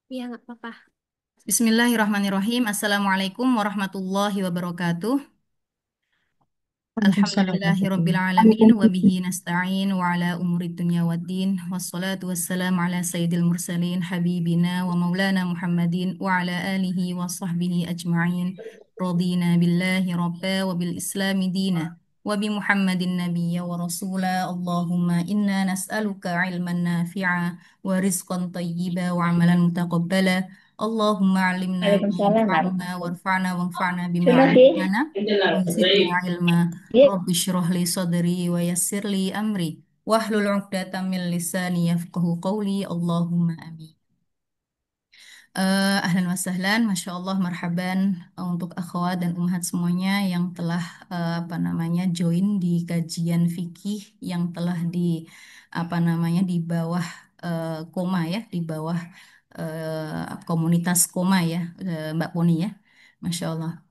Iya, nggak apa-apa. Bismillahirrahmanirrahim. Assalamualaikum warahmatullahi wabarakatuh. Waalaikumsalam Alhamdulillahirabbil warahmatullahi alamin wa wabarakatuh. bihi nasta'in wa ala umuri dunya waddin wassalatu wassalamu ala sayyidil mursalin habibina wa maulana Muhammadin wa ala alihi wa sahbihi ajma'in. Radina billahi rabba wa bil islami dina wa bi Muhammadin nabiyya wa rasula. Allahumma inna nas'aluka ilman nafi'a wa rizqan tayyiba wa amalan mutaqabbala. Allahumma alimna ma Waalaikumsalam. yanfa'una warfa'na bima Sudah sih. 'allamtana wa zidna ilma. Iya. Rabbi shrah li sadri wa yassir li amri wahlul 'uqdatam min lisani yafqahu qawli. Allahumma amin. Ahlan wa sahlan, Masya Allah, marhaban untuk akhwat dan ummahat semuanya yang telah join di kajian fikih yang telah di di bawah koma ya, di bawah komunitas koma ya, Mbak Poni ya, Masya Allah.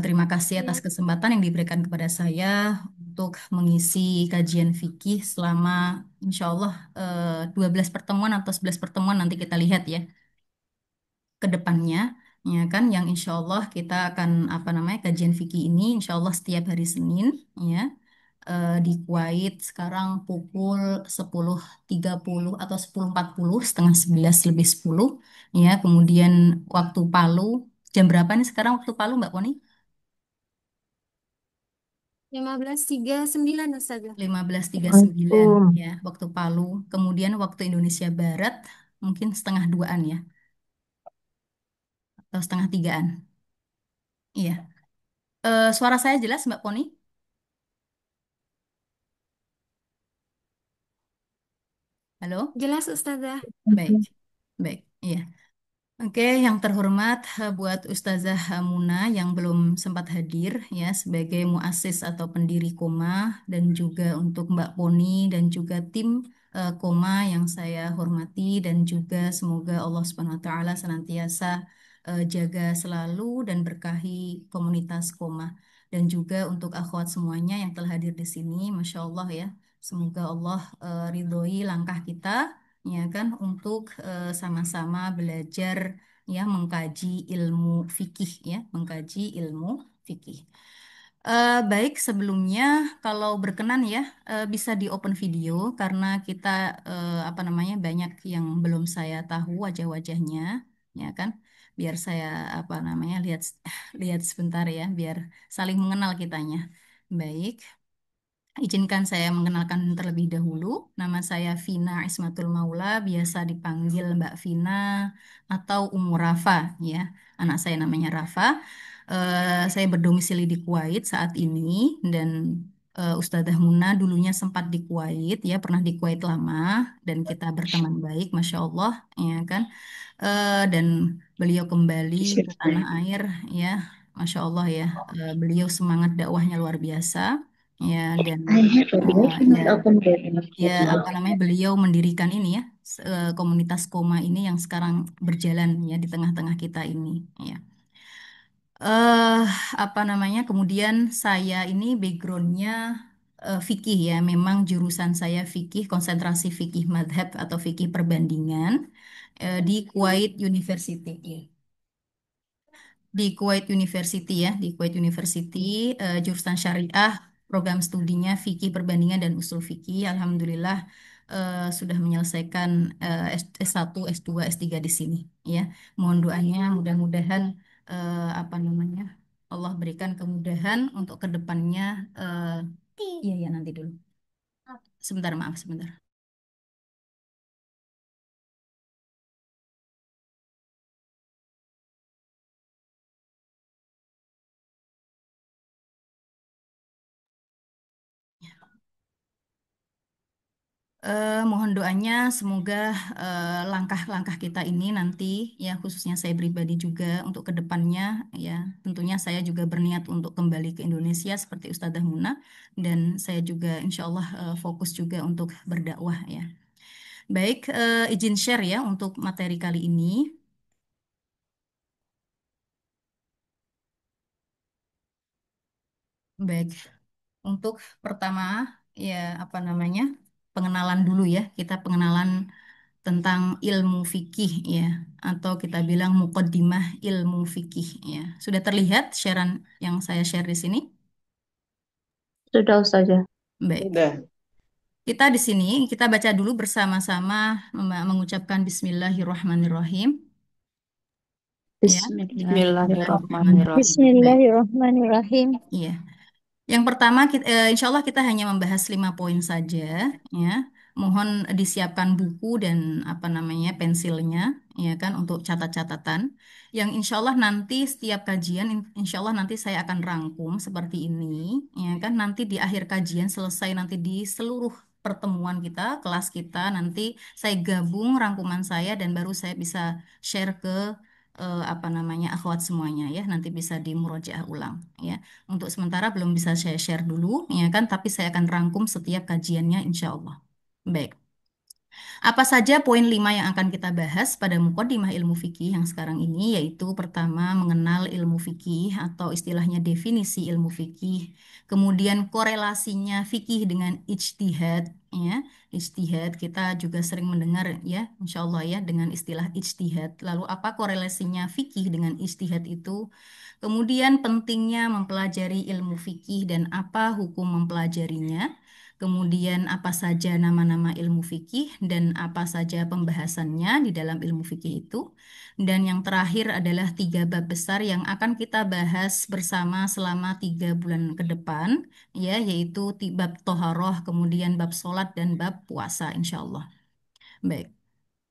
Terima kasih atas Ya, kesempatan yang diberikan kepada saya untuk mengisi kajian fikih selama insya Allah 12 pertemuan atau 11 pertemuan nanti kita lihat ya ke depannya, ya kan, yang insya Allah kita akan kajian fikih ini insya Allah setiap hari Senin ya, di Kuwait sekarang pukul 10.30 atau 10.40, setengah 11 lebih 10 ya. Kemudian waktu Palu jam berapa nih sekarang waktu Palu Mbak Poni? 15.39 Ustazah. 15.39 Assalamualaikum. ya waktu Palu. Kemudian waktu Indonesia Barat mungkin setengah duaan ya, atau setengah tigaan. Iya. Suara saya jelas Mbak Poni? Halo? Jelas Ustazah. Baik, baik. Iya. Oke, yang terhormat buat Ustazah Muna yang belum sempat hadir ya sebagai muasis atau pendiri Koma, dan juga untuk Mbak Poni dan juga tim Koma yang saya hormati, dan juga semoga Allah Subhanahu wa taala senantiasa jaga selalu dan berkahi komunitas Koma, dan juga untuk akhwat semuanya yang telah hadir di sini, Masya Allah ya. Semoga Allah ridhoi langkah kita ya kan untuk sama-sama belajar ya, mengkaji ilmu fikih ya, mengkaji ilmu fikih. Baik, sebelumnya kalau berkenan ya, bisa di open video karena kita banyak yang belum saya tahu wajah-wajahnya ya kan, biar saya lihat lihat sebentar ya, biar saling mengenal kitanya. Baik. Izinkan saya mengenalkan terlebih dahulu. Nama saya Vina Ismatul Maula, biasa dipanggil Mbak Vina atau Umu Rafa ya. Anak saya namanya Rafa. Saya berdomisili di Kuwait saat ini, dan Ustadzah Muna dulunya sempat di Kuwait ya, pernah di Kuwait lama, dan kita berteman baik, Masya Allah ya kan. Dan beliau kembali ke tanah air ya, Masya Allah ya. Beliau semangat dakwahnya luar biasa ya, dan I have a ya document open document. beliau mendirikan ini ya, komunitas Koma ini yang sekarang berjalan ya di tengah-tengah kita ini ya. eh Kemudian saya ini backgroundnya fikih ya, memang jurusan saya fikih, konsentrasi fikih madhab atau fikih perbandingan di Kuwait University ya. Di Kuwait University ya, di Kuwait University, jurusan syariah, program studinya fikih perbandingan dan usul fikih. Alhamdulillah sudah menyelesaikan S1, S2, S3 di sini ya. Mohon doanya, mudah-mudahan Allah berikan kemudahan untuk kedepannya. eh iya ya, nanti dulu. Sebentar, maaf sebentar. Mohon doanya semoga langkah-langkah kita ini nanti ya, khususnya saya pribadi juga untuk kedepannya ya, tentunya saya juga berniat untuk kembali ke Indonesia seperti Ustadzah Muna, dan saya juga insya Allah fokus juga untuk berdakwah ya. Baik, izin share ya untuk materi kali ini. Baik, untuk pertama ya, pengenalan dulu ya, kita pengenalan tentang ilmu fikih ya, atau kita bilang muqaddimah ilmu fikih ya. Sudah terlihat sharean yang saya share di sini? Sudah Ustazah. Baik. Sudah. Kita di sini kita baca dulu bersama-sama mengucapkan Bismillahirrahmanirrahim ya. Bismillahirrahmanirrahim. Baik. Bismillahirrahmanirrahim. Iya. Yang pertama, insya Allah kita hanya membahas 5 poin saja, ya. Mohon disiapkan buku dan apa namanya pensilnya, ya kan, untuk catat-catatan. Yang insya Allah nanti setiap kajian, insya Allah nanti saya akan rangkum seperti ini, ya kan. Nanti di akhir kajian selesai nanti di seluruh pertemuan kita, kelas kita, nanti saya gabung rangkuman saya dan baru saya bisa share ke apa namanya akhwat semuanya ya. Nanti bisa dimurojaah ulang, ya. Untuk sementara belum bisa saya share dulu, ya kan, tapi saya akan rangkum setiap kajiannya insya Allah. Baik. Apa saja poin 5 yang akan kita bahas pada Muqaddimah ilmu fikih yang sekarang ini, yaitu pertama mengenal ilmu fikih atau istilahnya definisi ilmu fikih, kemudian korelasinya fikih dengan ijtihad, ya. Ijtihad kita juga sering mendengar ya, insya Allah ya, dengan istilah ijtihad. Lalu apa korelasinya fikih dengan ijtihad itu? Kemudian pentingnya mempelajari ilmu fikih dan apa hukum mempelajarinya. Kemudian apa saja nama-nama ilmu fikih dan apa saja pembahasannya di dalam ilmu fikih itu. Dan yang terakhir adalah 3 bab besar yang akan kita bahas bersama selama 3 bulan ke depan, ya, yaitu bab toharoh, kemudian bab sholat dan bab puasa, insya Allah. Baik.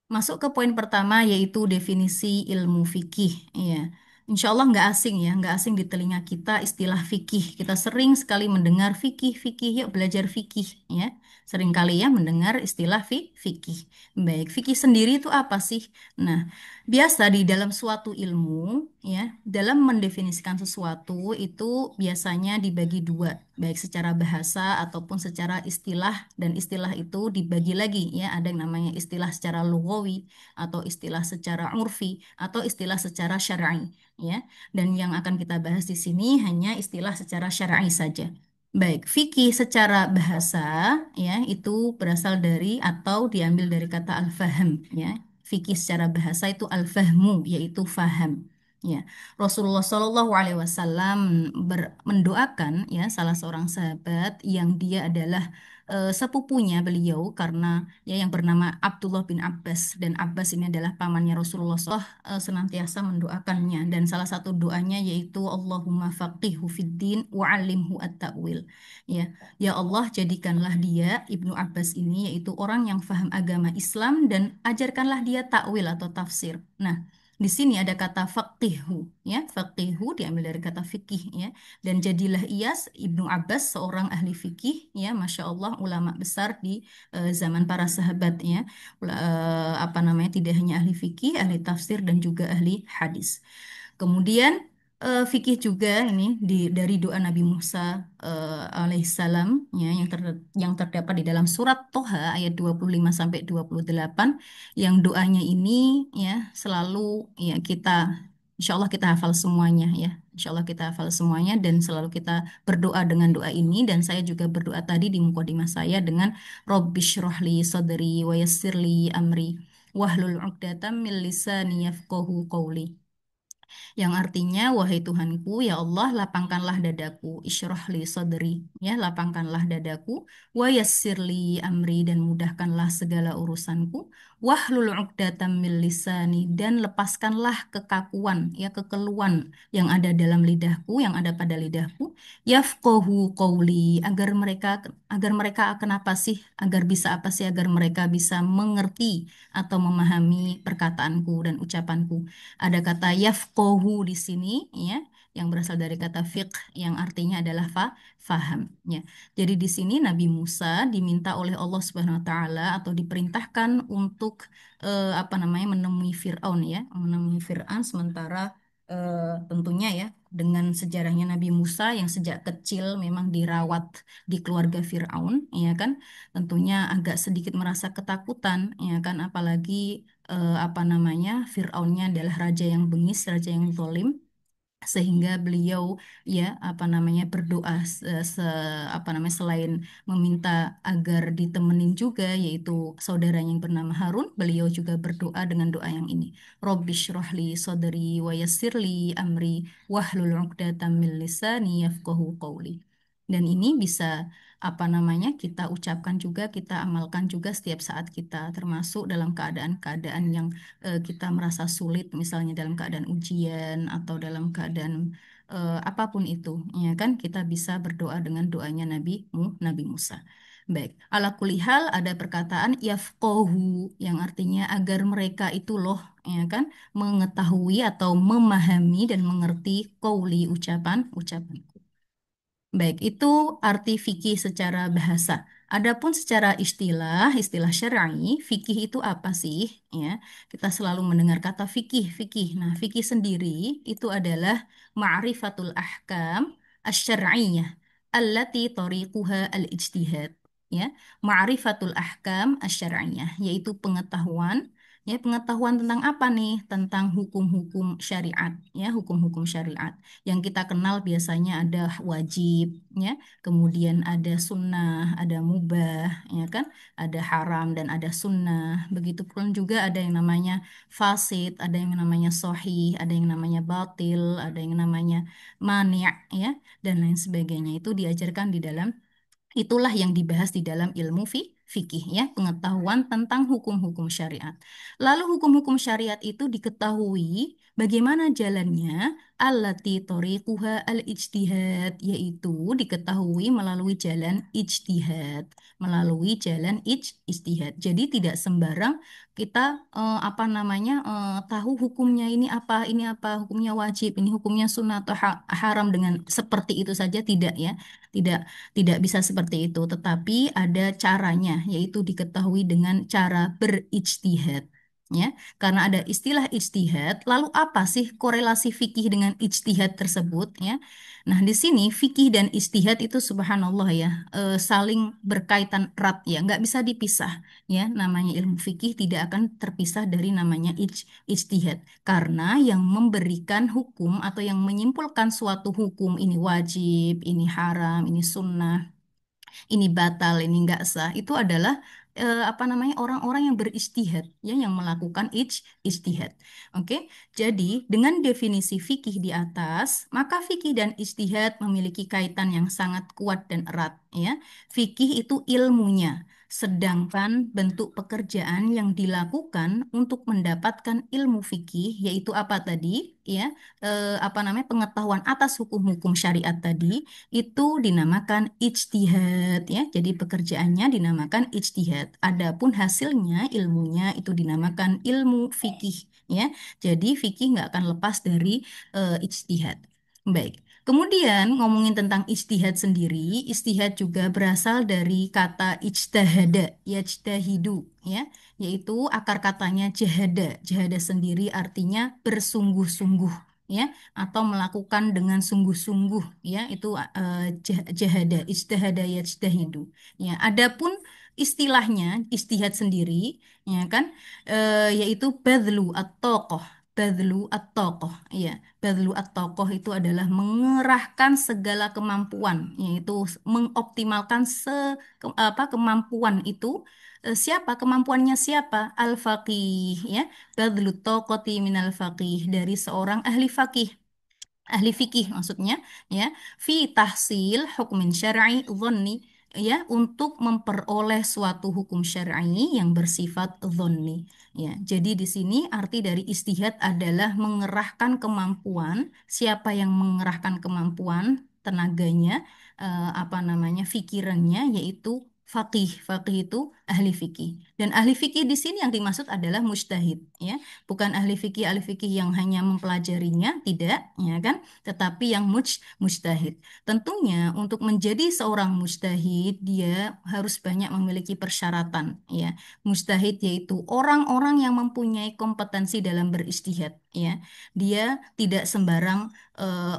Masuk ke poin pertama yaitu definisi ilmu fikih. Ya, insya Allah nggak asing ya, nggak asing di telinga kita istilah fikih. Kita sering sekali mendengar fikih, fikih, yuk belajar fikih ya. Sering kali ya mendengar istilah fikih. Baik, fikih sendiri itu apa sih? Nah, biasa di dalam suatu ilmu ya, dalam mendefinisikan sesuatu itu biasanya dibagi dua, baik secara bahasa ataupun secara istilah, dan istilah itu dibagi lagi ya, ada yang namanya istilah secara lughawi atau istilah secara urfi atau istilah secara syar'i ya. Dan yang akan kita bahas di sini hanya istilah secara syar'i saja. Baik, fikih secara bahasa ya itu berasal dari atau diambil dari kata al-fahm ya. Fikih secara bahasa itu al-fahmu, yaitu faham. Ya, Rasulullah Shallallahu Alaihi Wasallam mendoakan ya salah seorang sahabat yang dia adalah sepupunya beliau karena ya yang bernama Abdullah bin Abbas, dan Abbas ini adalah pamannya Rasulullah SAW, senantiasa mendoakannya, dan salah satu doanya yaitu Allahumma faqihhu fiddin wa 'allimhu at-ta'wil. Ya, ya Allah jadikanlah dia Ibnu Abbas ini yaitu orang yang faham agama Islam dan ajarkanlah dia takwil atau tafsir. Nah, di sini ada kata faqihu ya, faqihu diambil dari kata fikih ya, dan jadilah ia Ibnu Abbas seorang ahli fikih ya, masya Allah, ulama besar di zaman para sahabat ya. Apa namanya, tidak hanya ahli fikih, ahli tafsir dan juga ahli hadis. Kemudian fikih juga ini dari doa Nabi Musa alaihissalam ya, yang terdapat di dalam surat Toha ayat 25 sampai 28, yang doanya ini ya selalu ya kita insya Allah kita hafal semuanya ya. Insya Allah kita hafal semuanya dan selalu kita berdoa dengan doa ini, dan saya juga berdoa tadi di mukadimah saya dengan Robbish rohli sadri wa yassirli amri wahlul 'uqdatam min lisani yafqahu qawli, yang artinya wahai Tuhanku ya Allah, lapangkanlah dadaku, isyrah li sadri ya, lapangkanlah dadaku, wa yassirli amri, dan mudahkanlah segala urusanku, wahlul 'uqdatam min lisani, dan lepaskanlah kekakuan ya, kekeluhan yang ada dalam lidahku, yang ada pada lidahku, yafqahu qawli, agar mereka kenapa sih, agar bisa apa sih, agar mereka bisa mengerti atau memahami perkataanku dan ucapanku. Ada kata yafqahu di sini ya, yang berasal dari kata fiqh yang artinya adalah faham ya. Jadi di sini Nabi Musa diminta oleh Allah Subhanahu wa taala atau diperintahkan untuk apa namanya, menemui Firaun ya, menemui Firaun, sementara tentunya ya dengan sejarahnya Nabi Musa yang sejak kecil memang dirawat di keluarga Firaun ya kan, tentunya agak sedikit merasa ketakutan ya kan, apalagi apa namanya, Fir'aunnya adalah raja yang bengis, raja yang zalim. sehingga beliau ya apa namanya berdoa apa namanya selain meminta agar ditemenin juga yaitu saudaranya yang bernama Harun, beliau juga berdoa dengan doa yang ini. Robbish rohli sodri wa yassirli amri wahlul 'uqdatam min lisani yafqahu qawli. Dan ini bisa apa namanya kita ucapkan juga, kita amalkan juga setiap saat kita, termasuk dalam keadaan-keadaan yang kita merasa sulit, misalnya dalam keadaan ujian atau dalam keadaan apapun itu, ya kan? Kita bisa berdoa dengan doanya Nabi Musa. Baik, ala kulihal ada perkataan yafqahu yang artinya agar mereka itu loh, ya kan, mengetahui atau memahami dan mengerti qauli ucapanku. Baik, itu arti fikih secara bahasa. Adapun secara istilah syar'i, fikih itu apa sih? Ya, kita selalu mendengar kata fikih. Nah, fikih sendiri itu adalah ma'rifatul ahkam asy-syar'iyyah allati tariquha al-ijtihad. Ya, ma'rifatul ahkam asy-syar'iyyah yaitu pengetahuan. Ya, pengetahuan tentang apa nih? Tentang hukum-hukum syariat, ya, hukum-hukum syariat yang kita kenal biasanya ada wajib, ya, kemudian ada sunnah, ada mubah, ya kan, ada haram dan ada sunnah. Begitupun juga ada yang namanya fasid, ada yang namanya sohih, ada yang namanya batil, ada yang namanya mani', ya, dan lain sebagainya. Itu diajarkan di dalam Itulah yang dibahas di dalam ilmu fikih ya, pengetahuan tentang hukum-hukum syariat. Lalu hukum-hukum syariat itu diketahui bagaimana jalannya allati tariquha al-ijtihad, yaitu diketahui melalui jalan ijtihad, melalui jalan ijtihad. Jadi tidak sembarang kita apa namanya tahu hukumnya ini apa, hukumnya wajib, ini hukumnya sunnah atau haram dengan seperti itu saja tidak ya. Tidak tidak bisa seperti itu, tetapi ada caranya, yaitu diketahui dengan cara berijtihad. Ya, karena ada istilah ijtihad, lalu apa sih korelasi fikih dengan ijtihad tersebut? Ya, nah di sini fikih dan ijtihad itu subhanallah ya, saling berkaitan erat ya, nggak bisa dipisah. Ya, namanya ilmu fikih tidak akan terpisah dari namanya ijtihad, karena yang memberikan hukum atau yang menyimpulkan suatu hukum ini wajib, ini haram, ini sunnah, ini batal, ini nggak sah, itu adalah apa namanya orang-orang yang beristihad, ya, yang melakukan ijtihad. Oke, jadi dengan definisi fikih di atas, maka fikih dan ijtihad memiliki kaitan yang sangat kuat dan erat. Ya, fikih itu ilmunya. Sedangkan bentuk pekerjaan yang dilakukan untuk mendapatkan ilmu fikih yaitu apa tadi? Ya, apa namanya pengetahuan atas hukum-hukum syariat tadi itu dinamakan ijtihad ya. Jadi pekerjaannya dinamakan ijtihad. Adapun hasilnya ilmunya itu dinamakan ilmu fikih ya. Jadi fikih nggak akan lepas dari ijtihad. Baik. Kemudian ngomongin tentang ijtihad sendiri, ijtihad juga berasal dari kata ijtahada, yajtahidu ya, yaitu akar katanya jahada. Jahada sendiri artinya bersungguh-sungguh ya, atau melakukan dengan sungguh-sungguh ya, itu jahada, ijtahada yajtahidu ya. Adapun istilahnya ijtihad sendiri ya kan, yaitu badlu at-toqoh ya. Badlu at-toqoh itu adalah mengerahkan segala kemampuan, yaitu mengoptimalkan apa kemampuan itu. Siapa kemampuannya, siapa? Al-faqih ya, badlu toqoti minal faqih, dari seorang ahli fikih maksudnya ya, fi tahsil hukmin syar'i dhanni, ya, untuk memperoleh suatu hukum syar'i yang bersifat dhanni ya. Jadi di sini arti dari istihad adalah mengerahkan kemampuan. Siapa yang mengerahkan kemampuan tenaganya, apa namanya fikirannya, yaitu faqih itu ahli fikih. Dan ahli fikih di sini yang dimaksud adalah mujtahid ya, bukan ahli fikih yang hanya mempelajarinya, tidak ya kan, tetapi yang mujtahid. Tentunya untuk menjadi seorang mujtahid dia harus banyak memiliki persyaratan ya. Mujtahid yaitu orang-orang yang mempunyai kompetensi dalam beristihad ya. Dia tidak sembarang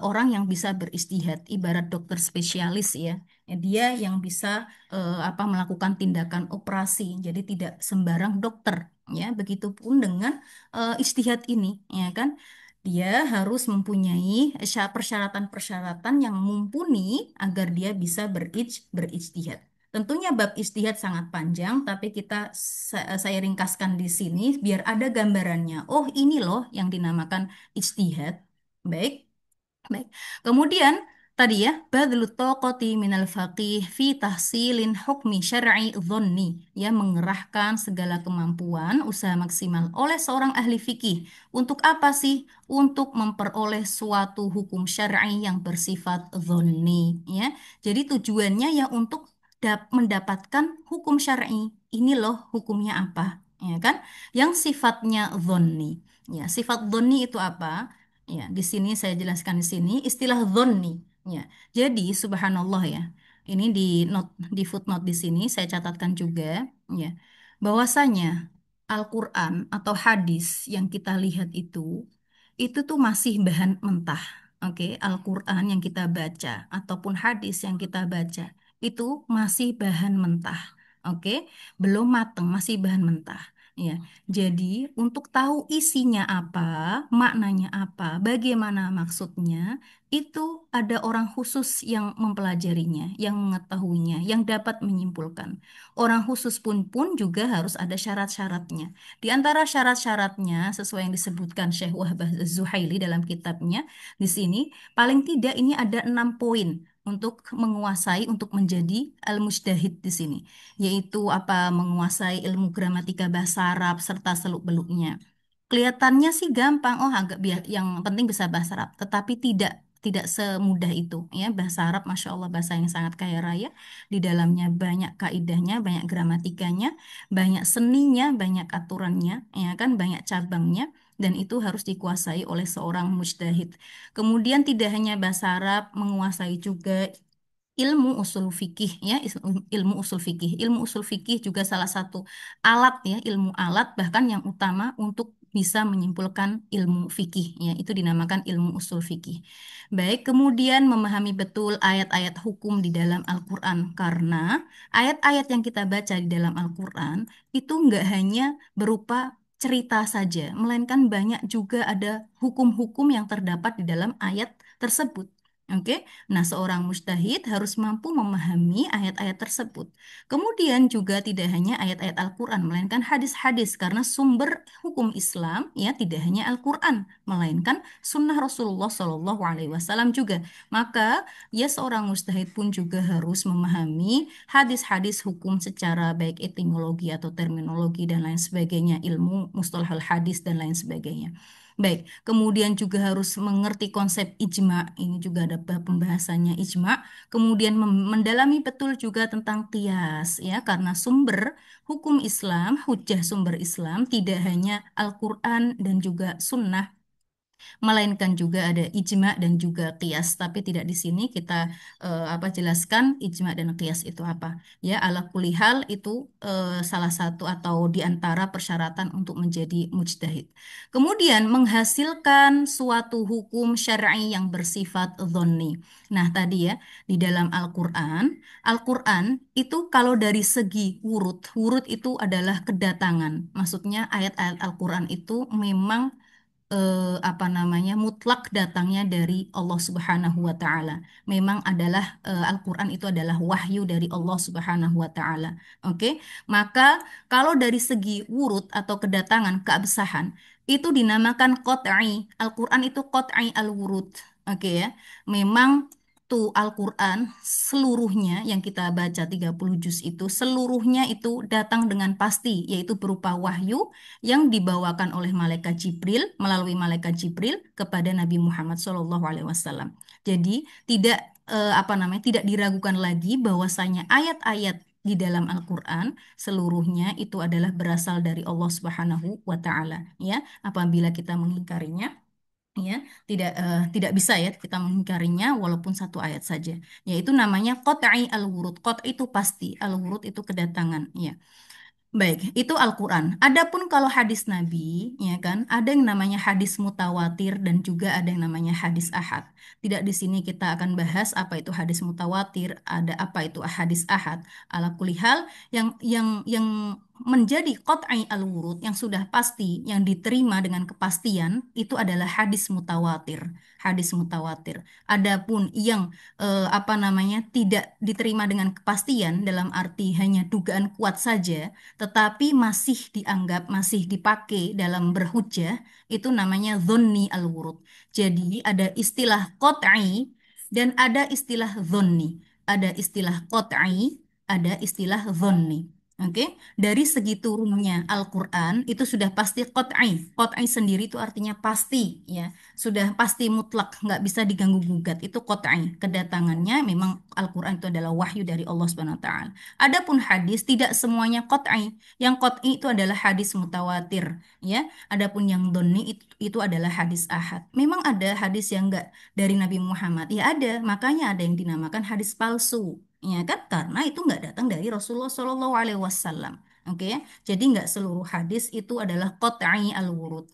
orang yang bisa beristihad, ibarat dokter spesialis ya. Ya, dia yang bisa apa melakukan tindakan operasi. Jadi tidak sembarang dokter ya. Begitupun dengan istihad ini ya kan. Dia harus mempunyai persyaratan-persyaratan yang mumpuni agar dia bisa berijtihad. Tentunya bab ijtihad sangat panjang, tapi saya ringkaskan di sini biar ada gambarannya. Oh, ini loh yang dinamakan ijtihad. Baik. Baik. Kemudian tadi ya, badlu taqati minal faqih fi tahsilin hukmi syar'i dhanni, ya mengerahkan segala kemampuan usaha maksimal oleh seorang ahli fikih. Untuk apa sih? Untuk memperoleh suatu hukum syar'i yang bersifat dhanni, ya. Jadi tujuannya ya untuk mendapatkan hukum syar'i. Ini loh hukumnya apa, ya kan? Yang sifatnya dhanni. Ya, sifat dhanni itu apa? Ya, di sini saya jelaskan di sini istilah dhonni. Ya, jadi subhanallah ya. Ini di footnote di sini saya catatkan juga ya bahwasanya Al-Qur'an atau hadis yang kita lihat itu tuh masih bahan mentah. Oke, Al-Qur'an yang kita baca ataupun hadis yang kita baca itu masih bahan mentah. Oke, belum mateng, masih bahan mentah. Ya, jadi untuk tahu isinya apa, maknanya apa, bagaimana maksudnya, itu ada orang khusus yang mempelajarinya, yang mengetahuinya, yang dapat menyimpulkan. Orang khusus pun juga harus ada syarat-syaratnya. Di antara syarat-syaratnya, sesuai yang disebutkan Syekh Wahbah Zuhaili dalam kitabnya, di sini paling tidak ini ada 6 poin untuk menguasai, untuk menjadi al-mujtahid di sini, yaitu apa, menguasai ilmu gramatika bahasa Arab serta seluk-beluknya. Kelihatannya sih gampang, oh agak yang penting bisa bahasa Arab, tetapi tidak semudah itu ya. Bahasa Arab, Masya Allah, bahasa yang sangat kaya raya. Di dalamnya banyak kaidahnya, banyak gramatikanya, banyak seninya, banyak aturannya, ya kan, banyak cabangnya, dan itu harus dikuasai oleh seorang mujtahid. Kemudian tidak hanya bahasa Arab, menguasai juga ilmu usul fikih ya, ilmu usul fikih. Ilmu usul fikih juga salah satu alat ya, ilmu alat bahkan yang utama untuk bisa menyimpulkan ilmu fikih ya, itu dinamakan ilmu usul fikih. Baik, kemudian memahami betul ayat-ayat hukum di dalam Al-Qur'an, karena ayat-ayat yang kita baca di dalam Al-Qur'an itu nggak hanya berupa cerita saja, melainkan banyak juga ada hukum-hukum yang terdapat di dalam ayat tersebut. Oke, nah, seorang mujtahid harus mampu memahami ayat-ayat tersebut. Kemudian juga tidak hanya ayat-ayat Al-Quran, melainkan hadis-hadis, karena sumber hukum Islam ya tidak hanya Al-Quran, melainkan sunnah Rasulullah SAW juga. Maka ya seorang mujtahid pun juga harus memahami hadis-hadis hukum secara baik etimologi atau terminologi dan lain sebagainya, ilmu mustalahul hadis dan lain sebagainya. Baik, kemudian juga harus mengerti konsep ijma. Ini juga ada pembahasannya ijma. Kemudian mendalami betul juga tentang qiyas ya, karena sumber hukum Islam, hujjah sumber Islam tidak hanya Al-Qur'an dan juga sunnah, melainkan juga ada ijma dan juga qiyas. Tapi tidak di sini kita jelaskan ijma dan qiyas itu apa. Ya, ala kulihal itu salah satu atau di antara persyaratan untuk menjadi mujtahid. Kemudian menghasilkan suatu hukum syar'i yang bersifat dhonni. Nah, tadi ya, di dalam Al-Qur'an, Al-Qur'an itu kalau dari segi wurud itu adalah kedatangan. Maksudnya ayat-ayat Al-Qur'an itu memang mutlak datangnya dari Allah Subhanahu wa taala. Memang adalah Al-Qur'an itu adalah wahyu dari Allah Subhanahu wa taala. Oke. Maka kalau dari segi wurud atau kedatangan, keabsahan, itu dinamakan qat'i. Al-Qur'an itu qat'i al-wurud. Oke ya. Memang tuh Al-Qur'an seluruhnya yang kita baca 30 juz itu seluruhnya itu datang dengan pasti, yaitu berupa wahyu yang dibawakan oleh malaikat Jibril, melalui malaikat Jibril kepada Nabi Muhammad SAW. Jadi tidak tidak diragukan lagi bahwasanya ayat-ayat di dalam Al-Qur'an seluruhnya itu adalah berasal dari Allah Subhanahu wa taala ya. Apabila kita mengingkarinya ya, tidak bisa ya kita mengingkarinya walaupun satu ayat saja, yaitu namanya qat'i al-wurud. Qat' itu pasti, al-wurud itu kedatangan ya. Baik, itu Al-Quran. Adapun kalau hadis Nabi, ya kan, ada yang namanya hadis mutawatir dan juga ada yang namanya hadis ahad. Tidak di sini kita akan bahas apa itu hadis mutawatir, ada apa itu hadis ahad. Ala kulihal, yang menjadi qat'i al-wurud yang sudah pasti, yang diterima dengan kepastian, itu adalah hadis mutawatir. Hadis mutawatir. Adapun yang apa namanya tidak diterima dengan kepastian dalam arti hanya dugaan kuat saja, tetapi masih dianggap masih dipakai dalam berhujjah, itu namanya dhonni al-wurud. Jadi ada istilah qat'i dan ada istilah dhonni. Ada istilah qat'i, ada istilah dhonni. Oke, dari segi turunnya Al-Quran itu sudah pasti qat'i. Qat'i sendiri itu artinya pasti, ya. Sudah pasti mutlak, nggak bisa diganggu gugat. Itu qat'i. Kedatangannya memang Al-Quran itu adalah wahyu dari Allah Subhanahu wa taala. Adapun hadis tidak semuanya qat'i. Yang qat'i itu adalah hadis mutawatir, ya. Adapun yang doni itu adalah hadis ahad. Memang ada hadis yang enggak dari Nabi Muhammad. Ya ada, makanya ada yang dinamakan hadis palsu. Ya kan? Karena itu enggak datang dari Rasulullah Shallallahu Alaihi Wasallam. Oke ya? Jadi enggak seluruh hadis itu adalah qat'i al-wurud.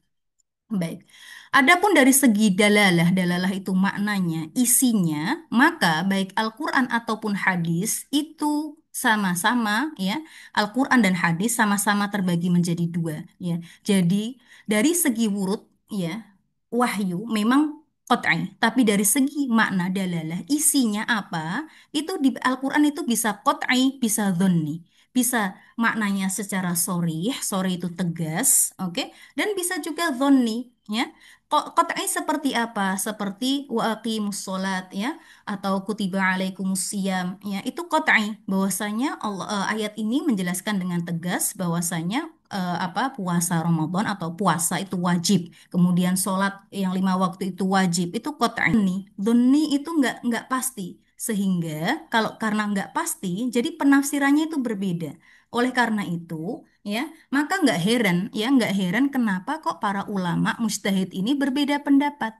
Baik. Adapun dari segi dalalah, dalalah itu maknanya, isinya, maka baik Al-Quran ataupun hadis itu sama-sama ya, Al-Quran dan hadis sama-sama terbagi menjadi dua ya. Jadi dari segi wurud ya, wahyu memang qat'i, tapi dari segi makna dalalah, isinya apa, itu di Al-Quran itu bisa qat'i, bisa dhonni. Bisa maknanya secara sorih, sorry itu tegas, oke, dan bisa juga dhonni ya. Kok qat'i seperti apa? Seperti wa aqimus sholat ya, atau kutiba alaikumus siyam ya, itu qat'i bahwasanya Allah, ayat ini menjelaskan dengan tegas bahwasanya apa, puasa Ramadan atau puasa itu wajib, kemudian sholat yang 5 waktu itu wajib, itu qat'i. Dhonni itu nggak pasti, sehingga kalau karena nggak pasti jadi penafsirannya itu berbeda. Oleh karena itu ya, maka nggak heran ya, nggak heran kenapa kok para ulama mujtahid ini berbeda pendapat.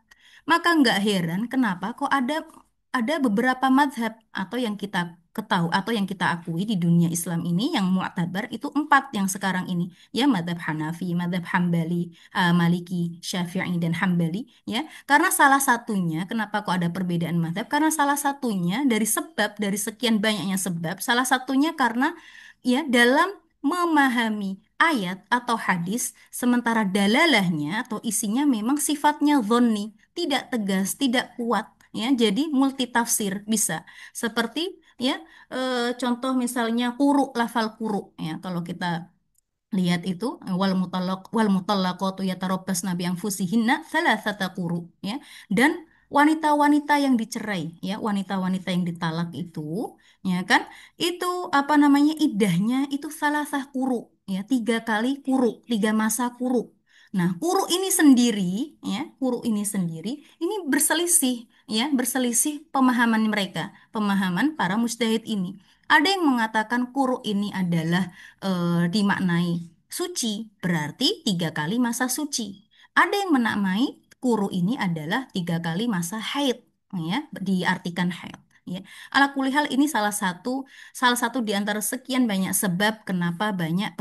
Maka nggak heran kenapa kok ada beberapa madhab atau yang kita ketahui atau yang kita akui di dunia Islam ini yang mu'tabar itu empat yang sekarang ini, ya, madhab Hanafi, madhab Hambali, Maliki, Syafi'i dan Hambali, ya. Karena salah satunya, kenapa kok ada perbedaan madhab? Karena salah satunya dari sebab, dari sekian banyaknya sebab, salah satunya karena ya dalam memahami ayat atau hadis, sementara dalalahnya atau isinya memang sifatnya dhonni, tidak tegas, tidak kuat, ya. Jadi multitafsir bisa. Seperti ya, contoh misalnya kuru, lafal kuru, ya. Kalau kita lihat itu, wal mutallaqatu yatarabbasna bi anfusihinna thalathata quru, ya. Dan wanita-wanita yang dicerai, ya, wanita-wanita yang ditalak itu, ya kan, itu apa namanya, iddahnya itu salasah kuru, ya, 3 kali kuru, 3 masa kuru. Nah, kuru ini sendiri, ya, kuru ini sendiri ini berselisih, ya, berselisih pemahaman mereka, pemahaman para mujtahid ini. Ada yang mengatakan kuru ini adalah dimaknai suci, berarti 3 kali masa suci. Ada yang menamai kuru ini adalah 3 kali masa haid, ya, diartikan haid. Ya, ala kulihal ini salah satu di antara sekian banyak sebab kenapa banyak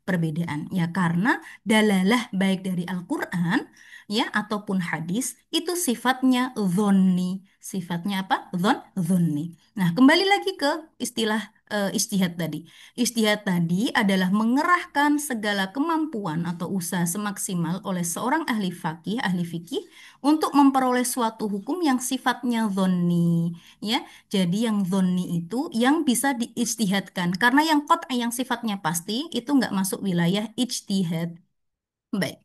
perbedaan. Ya, karena dalalah baik dari Al-Quran ya ataupun hadis itu sifatnya dhonni. Sifatnya apa? Dhonni. Nah, kembali lagi ke istilah ijtihad tadi. Ijtihad tadi adalah mengerahkan segala kemampuan atau usaha semaksimal oleh seorang ahli fakih, ahli fikih untuk memperoleh suatu hukum yang sifatnya dhonni, ya. Jadi yang dhonni itu yang bisa diijtihadkan, karena yang qat'i yang sifatnya pasti itu nggak masuk wilayah ijtihad. Baik.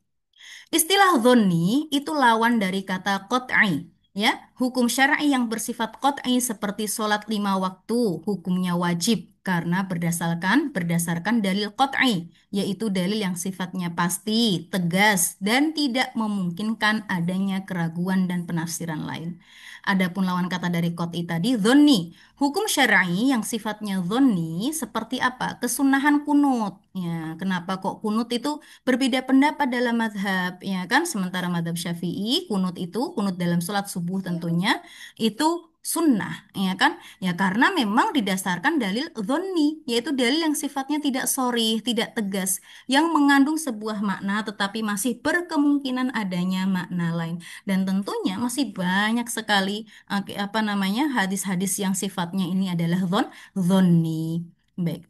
Istilah dhonni itu lawan dari kata qat'i. Ya, hukum syar'i yang bersifat qat'i seperti sholat 5 waktu, hukumnya wajib karena berdasarkan dalil qat'i, yaitu dalil yang sifatnya pasti, tegas, dan tidak memungkinkan adanya keraguan dan penafsiran lain. Adapun lawan kata dari qat'i tadi, dhonni. Hukum syar'i yang sifatnya dhonni seperti apa? Kesunahan kunut. Ya, kenapa kok kunut itu berbeda pendapat dalam madhab, ya kan? Sementara madhab Syafi'i, kunut dalam sholat subuh tentunya itu sunnah, ya kan? Ya karena memang didasarkan dalil dhonni, yaitu dalil yang sifatnya tidak sorih, tidak tegas, yang mengandung sebuah makna tetapi masih berkemungkinan adanya makna lain. Dan tentunya masih banyak sekali apa namanya, hadis-hadis yang sifatnya ini adalah dhonni. Baik.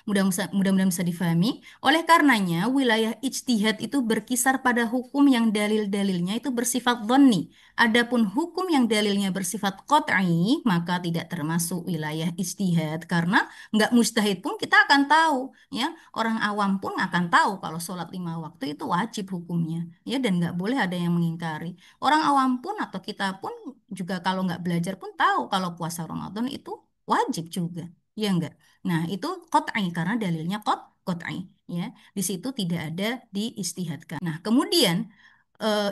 Mudah-mudahan bisa difahami. Oleh karenanya, wilayah ijtihad itu berkisar pada hukum yang dalil-dalilnya itu bersifat dhonni. Adapun hukum yang dalilnya bersifat qat'i, maka tidak termasuk wilayah ijtihad. Karena nggak mustahid pun kita akan tahu, ya. Orang awam pun akan tahu kalau sholat 5 waktu itu wajib hukumnya, ya, dan nggak boleh ada yang mengingkari. Orang awam pun atau kita pun juga kalau nggak belajar pun tahu kalau puasa Ramadan itu wajib juga, ya enggak? Nah, itu qat'i karena dalilnya qat'i, ya. Di situ tidak ada diistihadkan. Nah, kemudian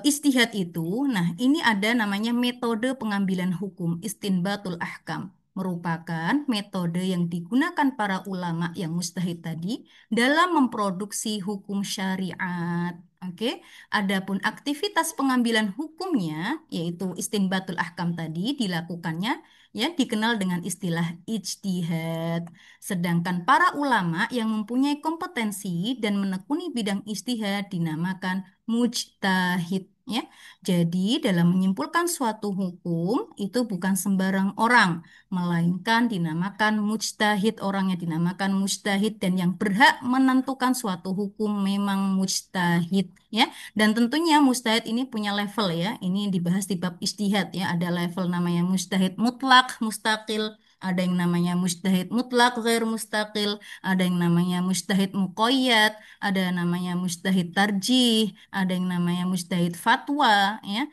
istihad itu, nah ini ada namanya metode pengambilan hukum, istinbatul ahkam. Merupakan metode yang digunakan para ulama yang mustahid tadi dalam memproduksi hukum syariat. Oke, adapun aktivitas pengambilan hukumnya, yaitu istinbatul ahkam tadi, dilakukannya ya dikenal dengan istilah ijtihad. Sedangkan para ulama yang mempunyai kompetensi dan menekuni bidang ijtihad dinamakan mujtahid, ya. Jadi dalam menyimpulkan suatu hukum itu bukan sembarang orang, melainkan dinamakan mujtahid, orangnya dinamakan mujtahid dan yang berhak menentukan suatu hukum memang mujtahid, ya. Dan tentunya mujtahid ini punya level, ya. Ini dibahas di bab ijtihad, ya. Ada level namanya mujtahid mutlak, mustaqil, ada yang namanya mujtahid mutlak, ghair mustaqil, ada yang namanya mujtahid muqayyad, ada namanya mujtahid tarjih, ada yang namanya mujtahid fatwa, ya.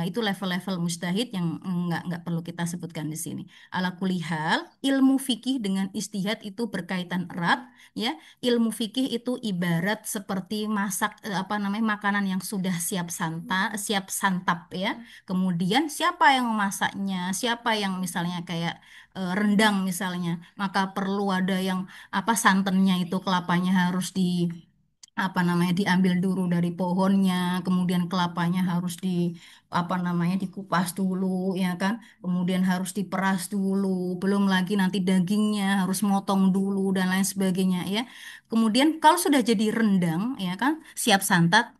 Itu level-level mujtahid yang nggak perlu kita sebutkan di sini. Ala kulihal, ilmu fikih dengan istihad itu berkaitan erat, ya. Ilmu fikih itu ibarat seperti masak apa namanya makanan yang sudah siap santap, ya. Kemudian siapa yang memasaknya, siapa yang misalnya kayak rendang misalnya, maka perlu ada yang apa santannya itu kelapanya harus di apa namanya diambil dulu dari pohonnya, kemudian kelapanya harus di apa namanya dikupas dulu, ya kan, kemudian harus diperas dulu, belum lagi nanti dagingnya harus motong dulu dan lain sebagainya, ya. Kemudian kalau sudah jadi rendang, ya kan, siap santap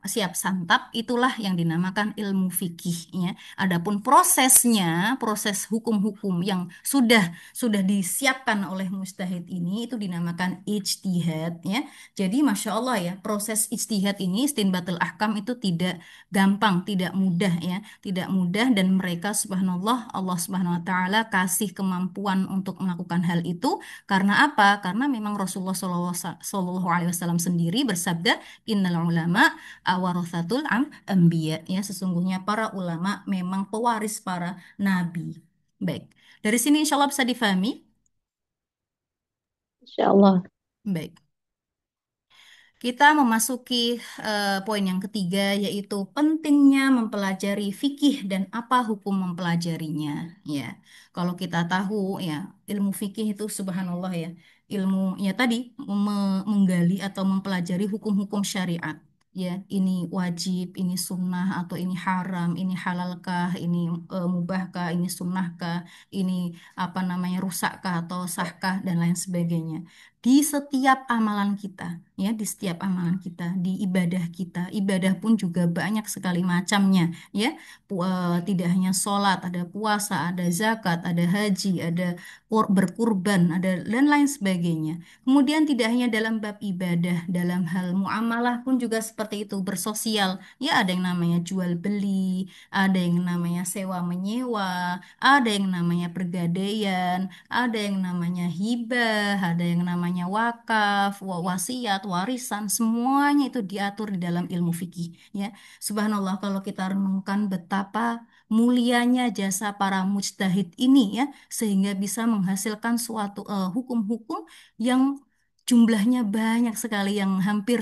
itulah yang dinamakan ilmu fikih, ya. Adapun prosesnya, proses hukum-hukum yang sudah disiapkan oleh mustahid ini itu dinamakan ijtihad, ya. Jadi Masya Allah, ya, proses ijtihad ini, istinbatul ahkam itu tidak gampang, tidak mudah, ya. Tidak mudah dan mereka subhanallah, Allah Subhanahu wa taala kasih kemampuan untuk melakukan hal itu karena apa? Karena memang Rasulullah Shallallahu alaihi wasallam sendiri bersabda, innal ulama awarathatul anbiya, ya, sesungguhnya para ulama memang pewaris para nabi. Baik. Dari sini insya Allah bisa difahami. Insya Allah. Baik. Kita memasuki poin yang ketiga, yaitu pentingnya mempelajari fikih dan apa hukum mempelajarinya. Ya, kalau kita tahu, ya, ilmu fikih itu subhanallah, ya, ilmu ya tadi menggali atau mempelajari hukum-hukum syariat. Ya, ini wajib, ini sunnah atau ini haram, ini halalkah, ini mubahkah, ini sunnahkah, ini apa namanya rusakkah atau sahkah dan lain sebagainya. Di setiap amalan kita, ya, di setiap amalan kita, di ibadah kita, ibadah pun juga banyak sekali macamnya, ya. Tidak hanya sholat, ada puasa, ada zakat, ada haji, ada berkurban, ada dan lain sebagainya. Kemudian tidak hanya dalam bab ibadah, dalam hal muamalah pun juga seperti itu, bersosial, ya, ada yang namanya jual beli, ada yang namanya sewa menyewa, ada yang namanya pergadaian, ada yang namanya hibah, ada yang namanya wakaf, wasiat, warisan, semuanya itu diatur di dalam ilmu fikih, ya. Subhanallah, kalau kita renungkan betapa mulianya jasa para mujtahid ini, ya, sehingga bisa menghasilkan suatu hukum-hukum yang jumlahnya banyak sekali, yang hampir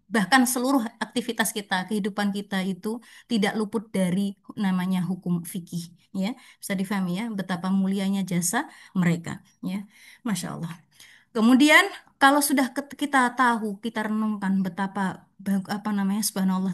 bahkan seluruh aktivitas kita, kehidupan kita itu tidak luput dari namanya hukum fikih, ya. Bisa difahami, ya, betapa mulianya jasa mereka, ya. Masya Allah. Kemudian kalau sudah kita tahu, kita renungkan betapa apa namanya subhanallah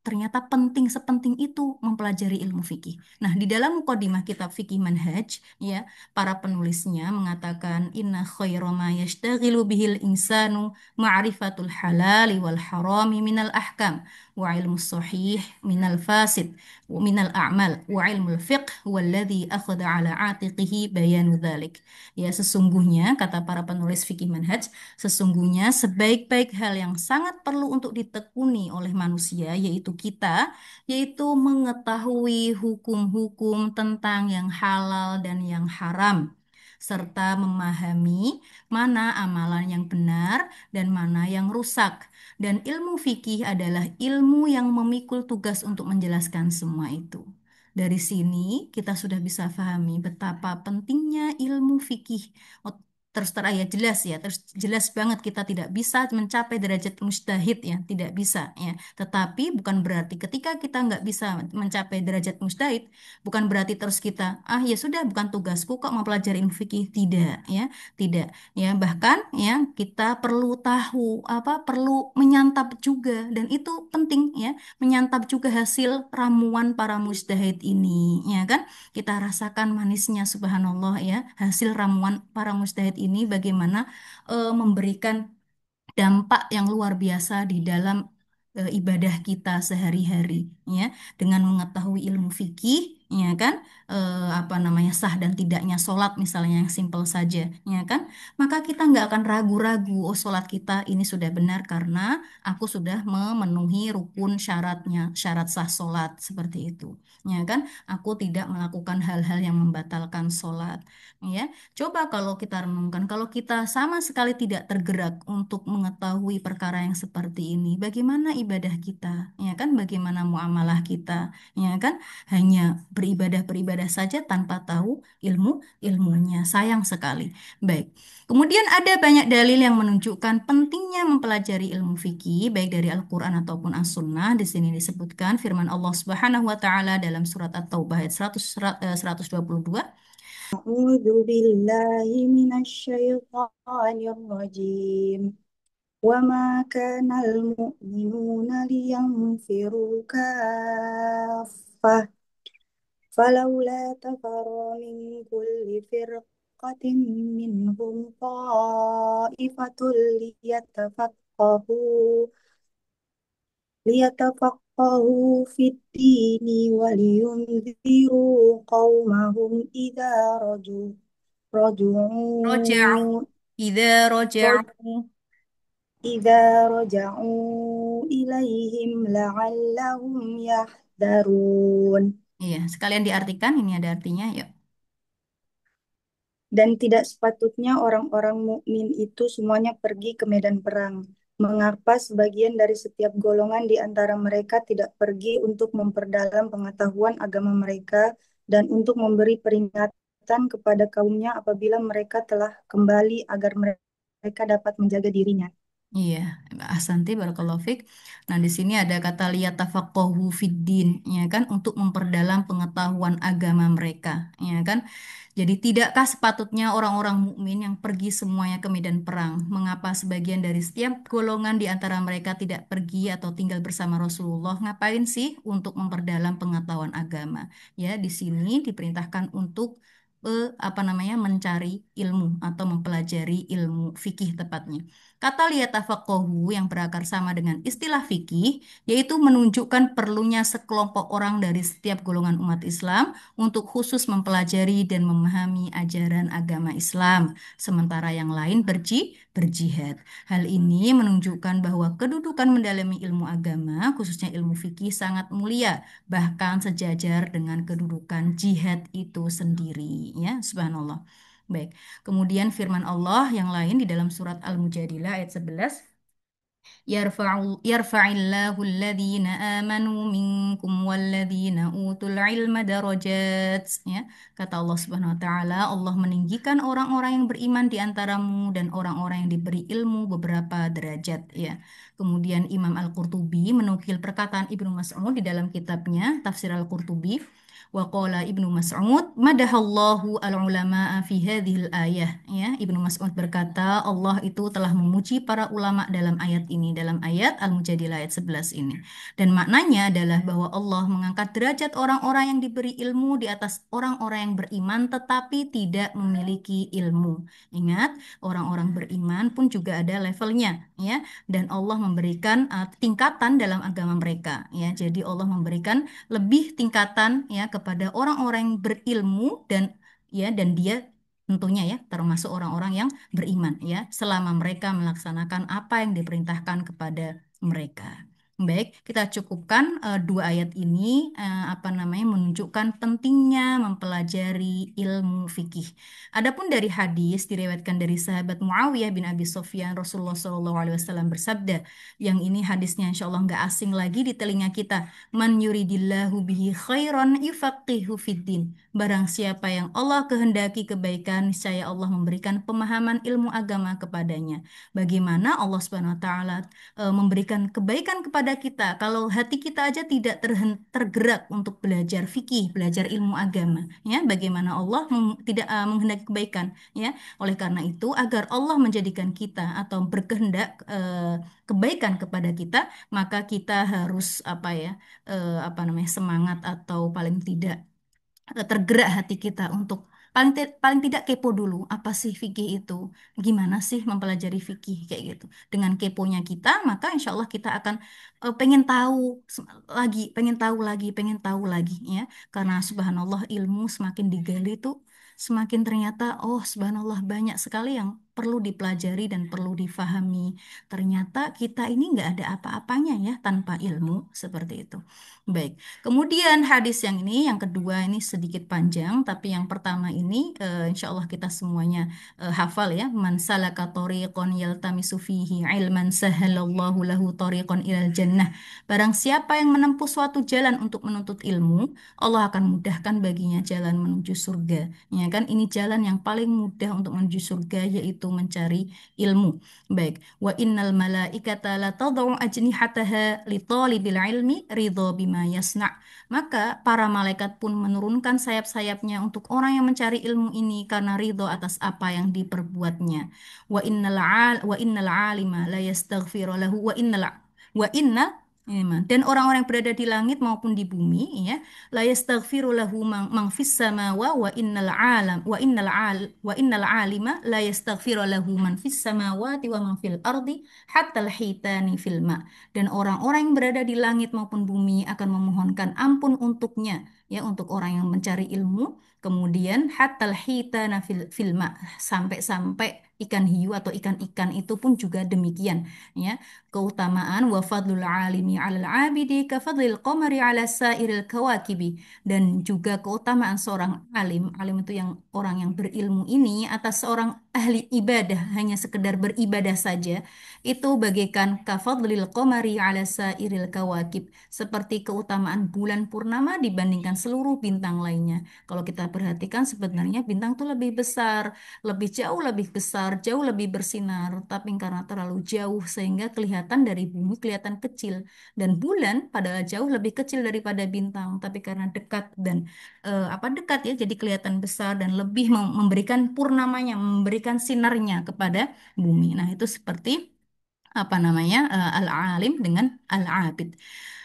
ternyata penting sepenting itu mempelajari ilmu fikih. Nah, di dalam mukadimah kitab Fikih Manhaj, ya, para penulisnya mengatakan inna khaira ma yashtaghilu bihil insanu ma'rifatul halali wal harami minal ahkam wa ilmu sahih minal fasid wa minal a'mal wa ilmul fiqh walladhi akhadha ala atiqihi bayanu dhalik. Ya, sesungguhnya kata para penulis fikih manhaj, sesungguhnya sebaik-baik hal yang sangat perlu untuk ditekuni oleh manusia yaitu kita, yaitu mengetahui hukum-hukum tentang yang halal dan yang haram serta memahami mana amalan yang benar dan mana yang rusak. Dan ilmu fikih adalah ilmu yang memikul tugas untuk menjelaskan semua itu. Dari sini kita sudah bisa pahami betapa pentingnya ilmu fikih. Oh, terus terang ya jelas ya, terus jelas banget kita tidak bisa mencapai derajat mujtahid ya, tidak bisa ya. Tetapi bukan berarti ketika kita nggak bisa mencapai derajat mujtahid, bukan berarti terus kita ya sudah bukan tugasku kok mempelajari ilmu fikih, tidak ya, tidak ya. Bahkan ya kita perlu tahu apa, perlu menyantap juga dan itu penting ya, menyantap juga hasil ramuan para mujtahid ini ya kan, kita rasakan manisnya subhanallah ya hasil ramuan para mujtahid ini bagaimana memberikan dampak yang luar biasa di dalam ibadah kita sehari-hari ya, dengan mengetahui ilmu fikih ya kan, apa namanya sah dan tidaknya sholat misalnya yang simpel saja ya kan, maka kita nggak akan ragu-ragu, oh sholat kita ini sudah benar karena aku sudah memenuhi rukun syaratnya, syarat sah sholat seperti itu ya kan, aku tidak melakukan hal-hal yang membatalkan sholat ya. Coba kalau kita renungkan, kalau kita sama sekali tidak tergerak untuk mengetahui perkara yang seperti ini, bagaimana ibadah kita, ya kan? Bagaimana muamalah kita, ya kan? Hanya beribadah-beribadah saja tanpa tahu ilmunya. Sayang sekali. Baik. Kemudian ada banyak dalil yang menunjukkan pentingnya mempelajari ilmu fikih, baik dari Al-Quran ataupun As-Sunnah. Di sini disebutkan firman Allah Subhanahu wa Ta'ala dalam surat At-Taubah ayat 122. أعوذ بالله من الشيطان الرجيم وما كان المؤمنون لينفروا كافة فلولا تفر من كل فرقة منهم طائفة ليتفقهوا في الدين ولينذروا قومهم Roja'u, رجعوا idza roja'u. إذا رجعوا إليهم لعلهم يحذرون. Iya, sekalian diartikan, ini ada artinya, yuk. Dan tidak sepatutnya orang-orang mukmin itu semuanya pergi ke medan perang. Mengapa sebagian dari setiap golongan di antara mereka tidak pergi untuk memperdalam pengetahuan agama mereka dan untuk memberi peringatan kepada kaumnya apabila mereka telah kembali agar mereka dapat menjaga dirinya. Iya, ahsanti barakallahu fik. Nah, di sini ada kata liyatafaqahu fiddin, ya kan, untuk memperdalam pengetahuan agama mereka, ya kan. Jadi tidakkah sepatutnya orang-orang mukmin yang pergi semuanya ke medan perang? Mengapa sebagian dari setiap golongan di antara mereka tidak pergi atau tinggal bersama Rasulullah? Ngapain sih untuk memperdalam pengetahuan agama? Ya, di sini diperintahkan untuk apa namanya mencari ilmu atau mempelajari ilmu fikih tepatnya. Kata liyatafaqahu yang berakar sama dengan istilah fikih, yaitu menunjukkan perlunya sekelompok orang dari setiap golongan umat Islam untuk khusus mempelajari dan memahami ajaran agama Islam, sementara yang lain berjihad. Hal ini menunjukkan bahwa kedudukan mendalami ilmu agama, khususnya ilmu fikih, sangat mulia, bahkan sejajar dengan kedudukan jihad itu sendiri. Ya, subhanallah. Baik. Kemudian firman Allah yang lain di dalam surat Al-Mujadilah ayat 11, yarfa'illahu alladhina amanu minkum walladhina utul ilma darajat. Ya, kata Allah Subhanahu wa taala, Allah meninggikan orang-orang yang beriman di antaramu dan orang-orang yang diberi ilmu beberapa derajat ya. Kemudian Imam Al-Qurtubi menukil perkataan Ibnu Mas'ud di dalam kitabnya Tafsir Al-Qurtubi, Wa qala Ibnu Mas'ud madahallahu al-ulama'a fi hadhil ayah. Ya, Ibnu Mas'ud berkata Allah itu telah memuji para ulama dalam ayat ini, dalam ayat Al-Mujadilah ayat 11 ini. Dan maknanya adalah bahwa Allah mengangkat derajat orang-orang yang diberi ilmu di atas orang-orang yang beriman tetapi tidak memiliki ilmu. Ingat, orang-orang beriman pun juga ada levelnya, ya. Dan Allah memberikan tingkatan dalam agama mereka, ya. Jadi Allah memberikan lebih tingkatan ya kepada orang-orang yang berilmu dan dia tentunya ya termasuk orang-orang yang beriman ya selama mereka melaksanakan apa yang diperintahkan kepada mereka. Baik, kita cukupkan dua ayat ini menunjukkan pentingnya mempelajari ilmu fikih. Adapun dari hadis diriwayatkan dari sahabat Muawiyah bin Abi Sufyan Rasulullah SAW bersabda, yang ini hadisnya insya Allah nggak asing lagi di telinga kita. Man yuridillahu bihi khairan yufaqihu fiddin. Barang siapa yang Allah kehendaki kebaikan, niscaya Allah memberikan pemahaman ilmu agama kepadanya. Bagaimana Allah Subhanahu wa taala memberikan kebaikan kepada kita kalau hati kita aja tidak tergerak untuk belajar fikih, belajar ilmu agama, ya. Bagaimana Allah tidak menghendaki kebaikan, ya. Oleh karena itu, agar Allah menjadikan kita atau berkehendak kebaikan kepada kita, maka kita harus semangat atau paling tidak tergerak hati kita untuk paling tidak kepo dulu apa sih fikih itu, gimana sih mempelajari fikih kayak gitu. Dengan keponya kita, maka insya Allah kita akan pengen tahu lagi, pengen tahu lagi, ya. Karena subhanallah ilmu semakin digali tuh semakin ternyata oh subhanallah banyak sekali yang perlu dipelajari dan perlu difahami. Ternyata kita ini nggak ada apa-apanya ya tanpa ilmu seperti itu. Baik. Kemudian hadis yang ini, yang kedua ini sedikit panjang, tapi yang pertama ini insya Allah kita semuanya hafal ya. Man salaka tariqan yaltamisu fihi ilman sahalallahu lahu tariqan ilal jannah. Barang siapa yang menempuh suatu jalan untuk menuntut ilmu, Allah akan mudahkan baginya jalan menuju surga. Ya kan, ini jalan yang paling mudah untuk menuju surga yaitu mencari ilmu. Baik, wa innal malaikata la tadau ajnihataha li talibil ilmi ridho bima yasna. Maka para malaikat pun menurunkan sayap-sayapnya untuk orang yang mencari ilmu ini karena ridho atas apa yang diperbuatnya. Wa innal alima la yastaghfiru lahu wa inna ini mah. Dan orang-orang yang berada di langit maupun di bumi ya la yastaghfiru lahu man fis samawa wa innal alima la yastaghfiru lahu man fis samawati wa man fil ardi hatta al hitani fil ma. Dan orang-orang yang berada di langit maupun bumi akan memohonkan ampun untuknya ya, untuk orang yang mencari ilmu. Kemudian hatal hitana fil ma, sampai-sampai ikan hiu atau ikan-ikan itu pun juga demikian ya. Keutamaan wa fadlul alimi 'alal 'abidi ka fadlil qamari 'ala sairil kawakibi. Dan juga keutamaan seorang alim, alim itu yang orang yang berilmu ini atas seorang ahli ibadah, hanya sekedar beribadah saja, itu bagaikan kafadlil qamari 'ala sairil kawakib, seperti keutamaan bulan purnama dibandingkan seluruh bintang lainnya. Kalau kita perhatikan sebenarnya bintang itu lebih besar, jauh lebih besar, jauh lebih bersinar, tapi karena terlalu jauh sehingga kelihatan dari bumi kelihatan kecil. Dan bulan padahal jauh lebih kecil daripada bintang, tapi karena dekat dan dekat ya, jadi kelihatan besar dan lebih memberikan purnamanya, memberikan sinarnya kepada bumi. Nah, itu seperti al-alim dengan al-abid.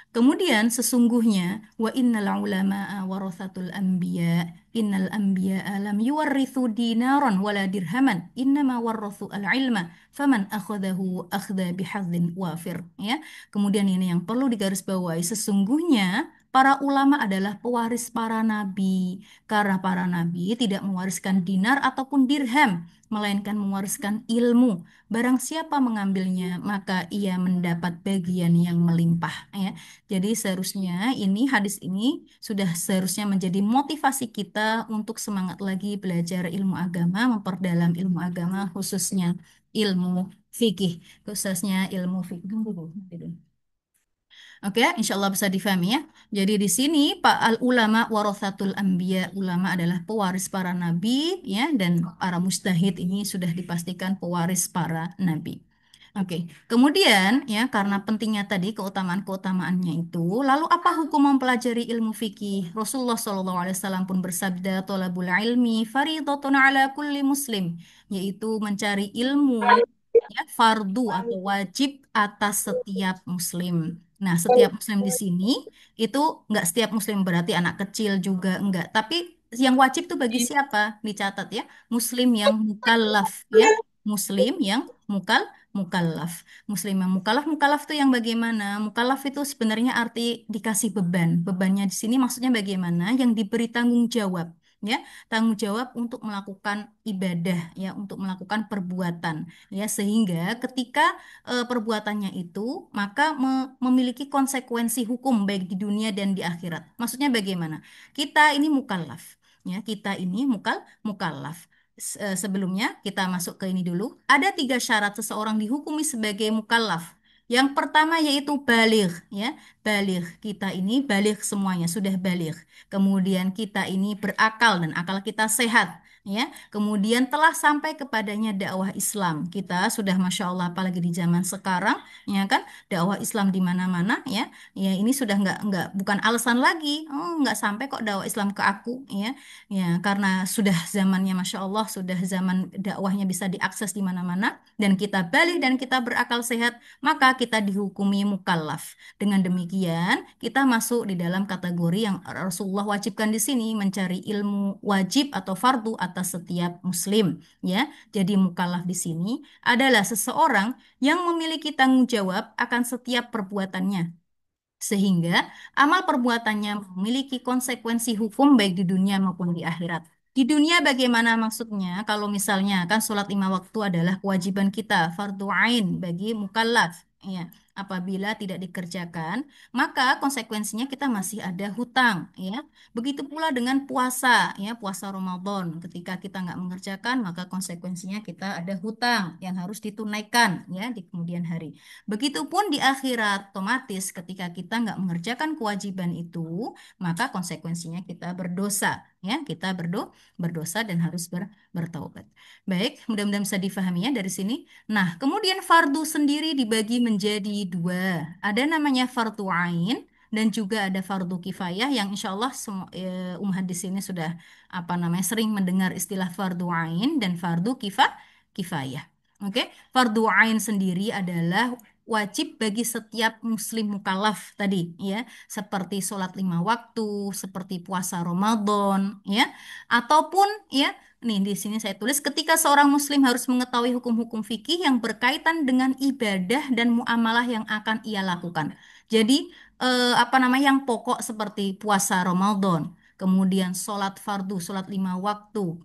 Kemudian sesungguhnya wa innal ulama'a warathatul anbiya, innal anbiya'a lam yuwarrithu dinaran wala dirhaman innama warrathu al-ilma faman akhadahu akhda bihadzin wafir, ya. Kemudian ini yang perlu digarisbawahi, sesungguhnya para ulama adalah pewaris para nabi, karena para nabi tidak mewariskan dinar ataupun dirham melainkan mewariskan ilmu. Barang siapa mengambilnya maka ia mendapat bagian yang melimpah, ya. Jadi seharusnya hadis ini sudah seharusnya menjadi motivasi kita untuk semangat lagi belajar ilmu agama, memperdalam ilmu agama, khususnya ilmu fikih, khususnya ilmu fikih. Oke, insya Allah bisa difahami ya. Jadi di sini Pak al ulama warathatul anbiya, ulama adalah pewaris para nabi ya, dan para mustahid ini sudah dipastikan pewaris para nabi. Oke, kemudian ya karena pentingnya tadi keutamaan-keutamaannya itu, lalu apa hukum mempelajari ilmu fikih? Rasulullah SAW pun bersabda, "Thalabul ilmi fardhatun ala kulli muslim," yaitu mencari ilmu ya fardu atau wajib atas setiap muslim. Nah, setiap muslim di sini itu nggak setiap muslim berarti anak kecil juga enggak, tapi yang wajib tuh bagi siapa? Dicatat ya, muslim yang mukallaf ya, muslim yang mukallaf. Muslim yang mukallaf, mukallaf itu yang bagaimana? Mukallaf itu sebenarnya arti dikasih beban. Bebannya di sini maksudnya bagaimana? Yang diberi tanggung jawab, ya, tanggung jawab untuk melakukan ibadah, ya, untuk melakukan perbuatan, ya, sehingga ketika perbuatannya itu maka memiliki konsekuensi hukum baik di dunia dan di akhirat. Maksudnya bagaimana? Kita ini mukallaf, ya, kita ini mukallaf. Sebelumnya kita masuk ke ini dulu. Ada tiga syarat seseorang dihukumi sebagai mukallaf. Yang pertama yaitu baligh, ya, baligh. Kita ini baligh semuanya sudah baligh. Kemudian kita ini berakal dan akal kita sehat, ya. Kemudian telah sampai kepadanya dakwah Islam. Kita sudah masya Allah, apalagi di zaman sekarang, ya kan, dakwah Islam di mana-mana, ya. Ya ini sudah nggak bukan alasan lagi. Oh nggak sampai kok dakwah Islam ke aku, ya. Ya, karena sudah zamannya Masya Allah, sudah zaman dakwahnya bisa diakses di mana-mana, dan kita balik dan kita berakal sehat, maka kita dihukumi mukallaf. Dengan demikian, kita masuk di dalam kategori yang Rasulullah wajibkan di sini, mencari ilmu wajib atau fardu atas setiap muslim. Ya, jadi mukallaf di sini adalah seseorang yang memiliki tanggung jawab akan setiap perbuatannya, sehingga amal perbuatannya memiliki konsekuensi hukum baik di dunia maupun di akhirat. Di dunia bagaimana maksudnya? Kalau misalnya kan sholat lima waktu adalah kewajiban kita, fardu ain bagi mukallaf. Ya, apabila tidak dikerjakan, maka konsekuensinya kita masih ada hutang. Ya, begitu pula dengan puasa. Ya, puasa Ramadan. Ketika kita nggak mengerjakan, maka konsekuensinya kita ada hutang yang harus ditunaikan ya di kemudian hari. Begitupun di akhirat, otomatis ketika kita nggak mengerjakan kewajiban itu, maka konsekuensinya kita berdosa, ya, kita berdosa dan harus bertaubat. Baik, mudah-mudahan bisa difahami ya dari sini. Nah, kemudian fardu sendiri dibagi menjadi dua. Ada namanya fardu ain dan juga ada fardu kifayah yang insya Allah semua di sini sudah apa namanya sering mendengar istilah fardu ain dan fardu kifayah. Oke, fardu ain sendiri adalah wajib bagi setiap muslim mukallaf tadi ya, seperti sholat lima waktu, seperti puasa Ramadan ya, ataupun ya, nih di sini saya tulis ketika seorang muslim harus mengetahui hukum-hukum fikih yang berkaitan dengan ibadah dan muamalah yang akan ia lakukan. Jadi apa namanya yang pokok seperti puasa Ramadan, kemudian sholat fardu, sholat lima waktu,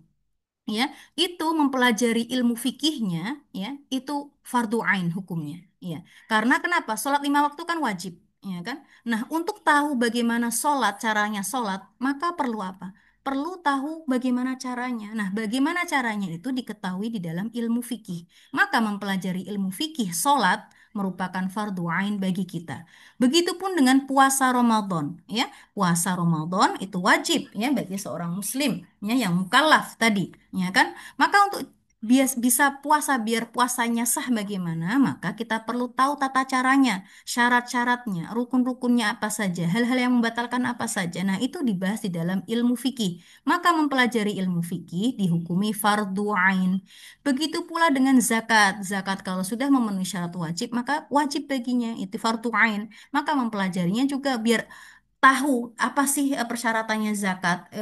ya, itu mempelajari ilmu fikihnya, ya, itu fardu ain hukumnya, ya. Karena kenapa? Sholat lima waktu kan wajib, ya kan? Nah, untuk tahu bagaimana sholat, caranya sholat, maka perlu apa? Perlu tahu bagaimana caranya. Nah, bagaimana caranya itu diketahui di dalam ilmu fikih. Maka mempelajari ilmu fikih sholat merupakan fardu ain bagi kita. Begitupun dengan puasa Ramadan, ya. Puasa Ramadan itu wajib ya bagi seorang muslim ya yang mukallaf tadi, ya kan? Maka untuk bisa puasa biar puasanya sah bagaimana, maka kita perlu tahu tata caranya, syarat-syaratnya, rukun-rukunnya apa saja, hal-hal yang membatalkan apa saja. Nah, itu dibahas di dalam ilmu fikih. Maka mempelajari ilmu fikih dihukumi fardu ain. Begitu pula dengan zakat. Zakat kalau sudah memenuhi syarat wajib, maka wajib baginya itu fardu ain. Maka mempelajarinya juga biar tahu apa sih persyaratannya zakat,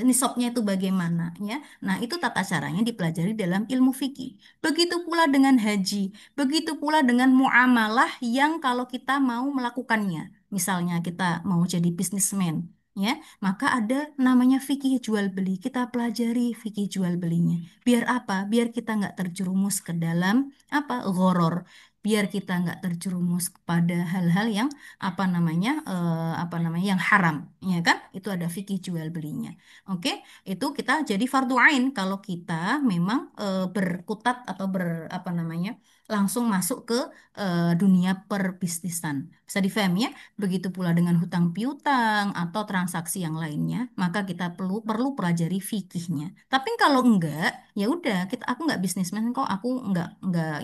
nisabnya itu bagaimana ya. Nah, itu tata caranya dipelajari dalam ilmu fikih. Begitu pula dengan haji, begitu pula dengan muamalah yang kalau kita mau melakukannya. Misalnya kita mau jadi bisnismen, ya, maka ada namanya fikih jual beli. Kita pelajari fikih jual belinya. Biar apa? Biar kita nggak terjerumus ke dalam apa? Gharar. Biar kita nggak terjerumus kepada hal-hal yang apa namanya yang haram, ya kan? Itu ada fikih jual belinya. Oke, itu kita jadi fardu ain kalau kita memang berkutat atau apa namanya langsung masuk ke dunia perbisnisan. Bisa difahami ya? Begitu pula dengan hutang piutang atau transaksi yang lainnya, maka kita perlu perlu pelajari fikihnya. Tapi kalau enggak, ya udah, aku enggak bisnismen kok, aku enggak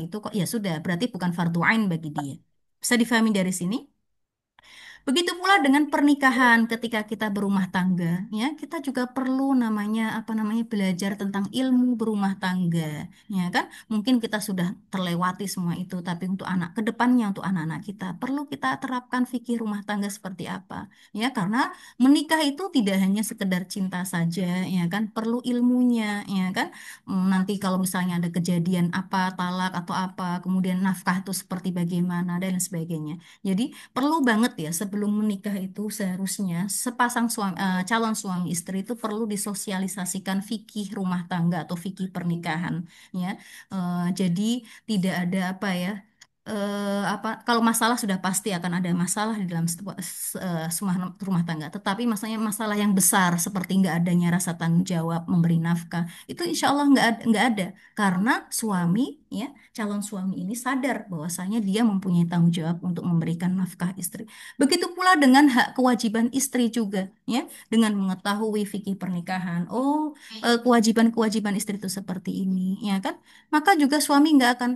itu kok. Ya sudah, berarti bukan fardu ain bagi dia. Bisa difahami dari sini? Begitu pula dengan pernikahan ketika kita berumah tangga, ya kita juga perlu apa namanya belajar tentang ilmu berumah tangga, ya kan? Mungkin kita sudah terlewati semua itu, tapi untuk anak kedepannya untuk anak-anak kita perlu kita terapkan fikih rumah tangga seperti apa, ya karena menikah itu tidak hanya sekedar cinta saja, ya kan? Perlu ilmunya, ya kan? Nanti kalau misalnya ada kejadian apa, talak atau apa, kemudian nafkah itu seperti bagaimana dan lain sebagainya. Jadi perlu banget ya sebelum menikah itu seharusnya sepasang calon suami istri itu perlu disosialisasikan fikih rumah tangga atau fikih pernikahan ya. Jadi tidak ada apa ya apa kalau masalah sudah pasti akan ada masalah di dalam semua rumah tangga. Tetapi maksudnya masalah yang besar seperti nggak adanya rasa tanggung jawab memberi nafkah itu insya Allah nggak ada karena suami ya calon suami ini sadar bahwasanya dia mempunyai tanggung jawab untuk memberikan nafkah istri. Begitu pula dengan hak kewajiban istri juga, ya, dengan mengetahui fikih pernikahan. Oh, kewajiban-kewajiban istri itu seperti ini, ya kan? Maka juga suami nggak akan,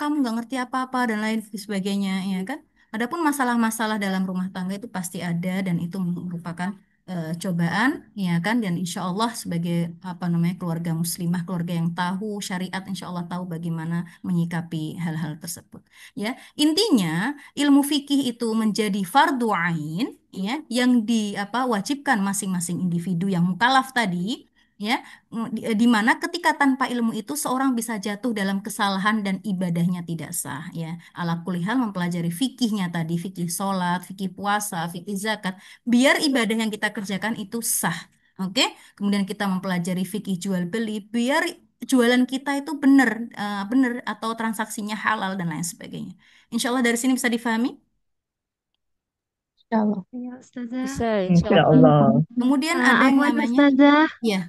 kamu nggak ngerti apa-apa dan lain sebagainya, ya kan? Adapun masalah-masalah dalam rumah tangga itu pasti ada dan itu merupakan cobaan, ya kan? Dan insya Allah sebagai apa namanya keluarga muslimah, keluarga yang tahu syariat, insya Allah tahu bagaimana menyikapi hal-hal tersebut. Ya, intinya ilmu fikih itu menjadi fardu ain, ya, yang wajibkan masing-masing individu yang mukallaf tadi. Ya, di mana ketika tanpa ilmu itu seorang bisa jatuh dalam kesalahan dan ibadahnya tidak sah. Ya, ala kulihal mempelajari fikihnya tadi, fikih sholat, fikih puasa, fikih zakat, biar ibadah yang kita kerjakan itu sah. Oke, kemudian kita mempelajari fikih jual beli, biar jualan kita itu benar atau transaksinya halal dan lain sebagainya. Insya Allah dari sini bisa difahami. Insya Allah. Ya, Ustazah. Bisa, insya Insya Allah. Allah. Kemudian ada yang Afwan namanya, Ustazah, ya,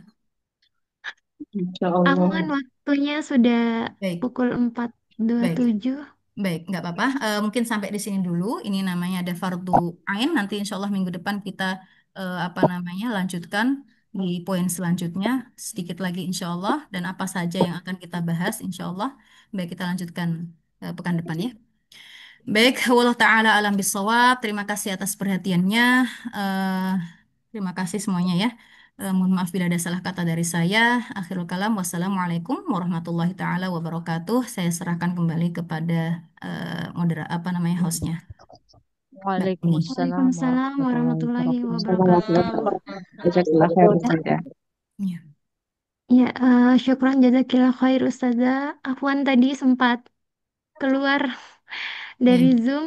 Insya aku Allah. kan waktunya sudah baik, pukul baik. 4.27. Baik, nggak apa-apa. Mungkin sampai di sini dulu. Ini namanya ada fardu ain. Nanti insya Allah minggu depan kita apa namanya lanjutkan di poin selanjutnya sedikit lagi insya Allah dan apa saja yang akan kita bahas insya Allah. Baik, kita lanjutkan pekan depan ya. Baik, wallahu taala alam bisawab. Terima kasih atas perhatiannya. Eh, terima kasih semuanya ya. Mohon maaf bila ada salah kata dari saya. Akhirul kalam, wassalamualaikum warahmatullahi taala wabarakatuh. Saya serahkan kembali kepada apa namanya hostnya, Mbak Uni. Waalaikumsalam Waalaikumsalam warahmatullahi warahmatullahi wabarakatuh. wabarakatuh. Jazakallah khair Ustazah. Ya, Ya, syukran jazakillah khair Ustazah. Afwan tadi sempat keluar dari ya. Zoom.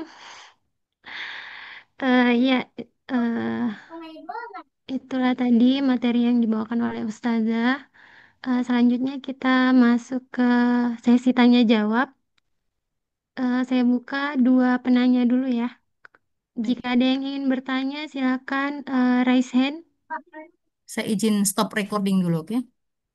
Ya, eh, itulah tadi materi yang dibawakan oleh Ustazah. Selanjutnya kita masuk ke sesi tanya jawab. Saya buka dua penanya dulu ya. Baik. Jika ada yang ingin bertanya, silakan raise hand. Saya izin stop recording dulu, oke?